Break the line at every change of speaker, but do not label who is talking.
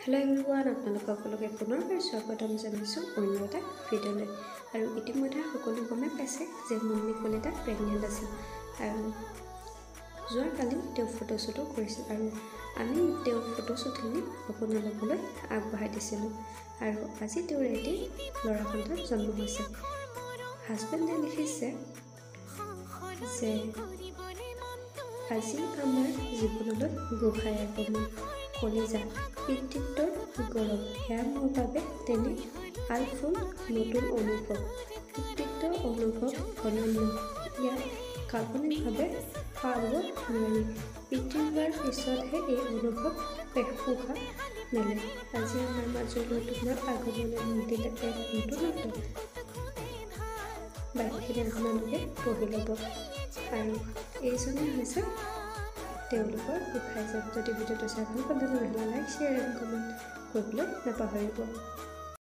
Hello' everyone, আপোনালোক সকলোকে পুনৰবাৰ স্বাগতম জনাইছোঁ অন্য এটা ভিডিঅ'লৈ। আৰু ইতিমধ্যে সকলো গমে পাইছে যে মুন্নি কলিতা প্ৰেগনেণ্ট আছিল আৰু যোৱাকালি তেওঁ ফটোশ্বুটো কৰিছিল আৰু আমি তেওঁৰ ফটোশ্বুটখিনি আপোনালোকলৈ আগবঢ়াই দিছিলোঁ। আৰু আজি তেওঁৰ এটি ল'ৰা সন্তান জন্ম হৈছে। হাজবেণ্ডে লিখিছে যে আজি আমাৰ জীৱনলৈ গোসাঁই আগমন, কলিজা পিতৃত্বৰ গৌৰৱ, সেয়া মোৰ বাবে তেনে আলফুল নতুন অনুভৱ। পিতৃত্ব অনুভৱ অনন্য, ইয়াত কাল্পনিকভাৱে পাব নোৱাৰি। পিতৃ হোৱাৰ পিছতহে এই অনুভৱ পোষা মেলে। আজি আমাৰ মাজলৈ তোমাৰ আগমনে দিলে এক নতুনত্ব। বাকীখিনি আপোনালোকে পঢ়ি ল'ব। আৰু এইজনে হৈছে তেওঁলোকৰ গোসাঁইজন। যদি ভিডিঅ'টো চাই ভাল পালে নহ'লে লাইক, শ্বেয়াৰ এণ্ড কমেণ্ট কৰিবলৈ নাপাহৰিব।